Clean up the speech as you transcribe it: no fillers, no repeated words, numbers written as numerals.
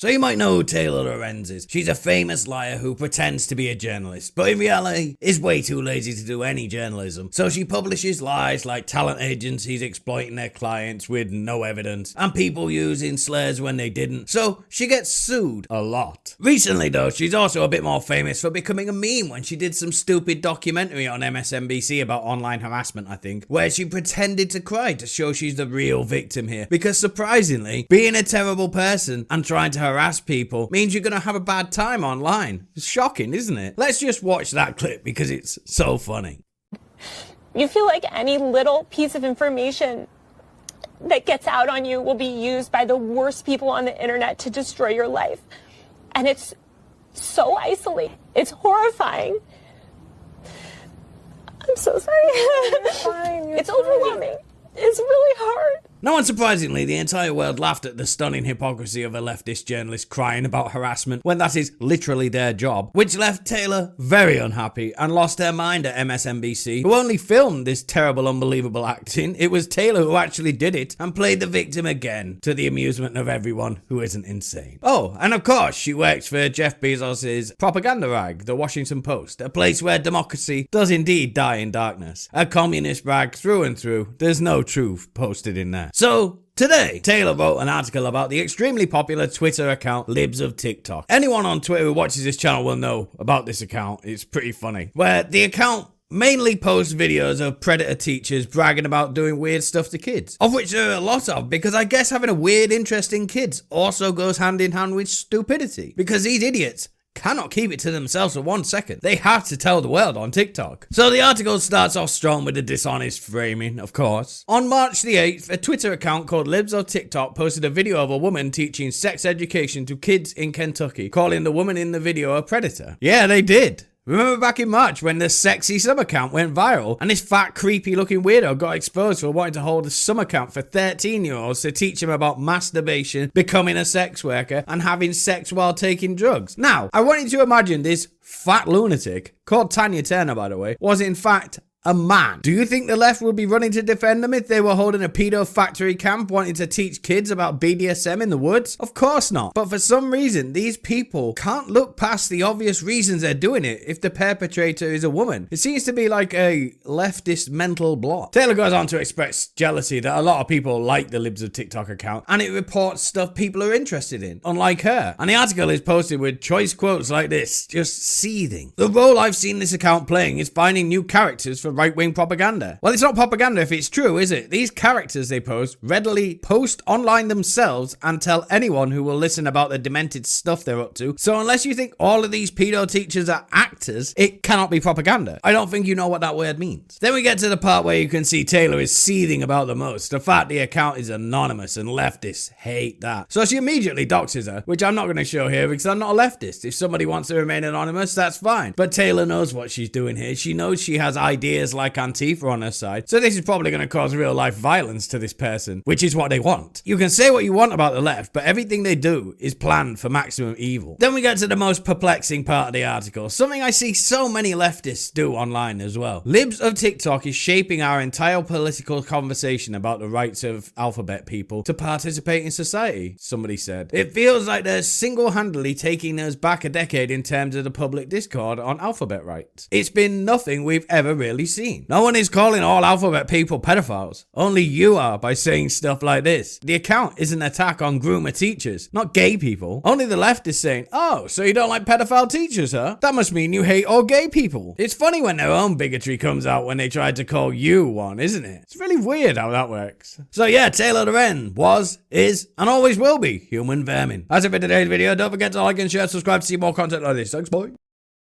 So you might know who Taylor Lorenz is. She's a famous liar who pretends to be a journalist, but in reality is way too lazy to do any journalism. So she publishes lies like talent agencies exploiting their clients with no evidence, and people using slurs when they didn't. So she gets sued a lot. Recently though, she's also a bit more famous for becoming a meme when she did some stupid documentary on MSNBC about online harassment, I think, where she pretended to cry to show she's the real victim here. Because surprisingly, being a terrible person and trying to harass people means you're gonna have a bad time online. It's shocking, isn't it? Let's just watch that clip because it's so funny. You feel like any little piece of information that gets out on you will be used by the worst people on the internet to destroy your life. And it's so isolating. It's horrifying. I'm so sorry. You're fine, it's overwhelming. It's really hard. Not unsurprisingly, the entire world laughed at the stunning hypocrisy of a leftist journalist crying about harassment when that is literally their job, which left Taylor very unhappy and lost her mind at MSNBC, who only filmed this terrible, unbelievable acting. It was Taylor who actually did it and played the victim again, to the amusement of everyone who isn't insane. Oh, and of course, she works for Jeff Bezos' propaganda rag, the Washington Post, a place where democracy does indeed die in darkness. A communist rag through and through. There's no truth posted in there. So, today, Taylor wrote an article about the extremely popular Twitter account Libs of TikTok. Anyone on Twitter who watches this channel will know about this account. It's pretty funny. Where the account mainly posts videos of predator teachers bragging about doing weird stuff to kids. Of which there are a lot of, because I guess having a weird interest in kids also goes hand in hand with stupidity. Because these idiots cannot keep it to themselves for 1 second. They have to tell the world on TikTok. So the article starts off strong with the dishonest framing, of course. On March the 8th, a Twitter account called Libs of TikTok posted a video of a woman teaching sex education to kids in Kentucky, calling the woman in the video a predator. Yeah, they did. Remember back in March when the sexy sub account went viral and this fat, creepy looking weirdo got exposed for wanting to hold a sub account for 13-year-olds to teach them about masturbation, becoming a sex worker, and having sex while taking drugs. Now, I want you to imagine this fat lunatic, called Tanya Turner by the way, was in fact a man. Do you think the left would be running to defend them if they were holding a pedo factory camp wanting to teach kids about BDSM in the woods? Of course not. But for some reason, these people can't look past the obvious reasons they're doing it if the perpetrator is a woman. It seems to be like a leftist mental block. Taylor goes on to express jealousy that a lot of people like the Libs of TikTok account, and it reports stuff people are interested in, unlike her. And the article is posted with choice quotes like this, just seething. The role I've seen this account playing is finding new characters for right-wing propaganda. Well, it's not propaganda if it's true, is it? These characters they post readily post online themselves and tell anyone who will listen about the demented stuff they're up to. So unless you think all of these pedo teachers are actors, it cannot be propaganda. I don't think you know what that word means. Then we get to the part where you can see Taylor is seething about the most. The fact the account is anonymous and leftists hate that. So she immediately doxes her, which I'm not going to show here because I'm not a leftist. If somebody wants to remain anonymous, that's fine. But Taylor knows what she's doing here. She knows she has ideas like Antifa on her side, so this is probably going to cause real life violence to this person, which is what they want. You can say what you want about the left, but everything they do is planned for maximum evil. Then we get to the most perplexing part of the article, something I see so many leftists do online as well. Libs of TikTok is shaping our entire political conversation about the rights of alphabet people to participate in society, somebody said. It feels like they're single-handedly taking us back a decade in terms of the public discord on alphabet rights. It's been nothing we've ever really seen. No one is calling all alphabet people pedophiles. Only you are by saying stuff like this. The account is an attack on groomer teachers, not gay people. Only the left is saying, oh, so you don't like pedophile teachers, huh? That must mean you hate all gay people. It's funny when their own bigotry comes out when they tried to call you one, isn't it? It's really weird how that works. So yeah, Taylor Lorenz was, is, and always will be human vermin. That's it for today's video. Don't forget to like and share, subscribe to see more content like this. Thanks, boy.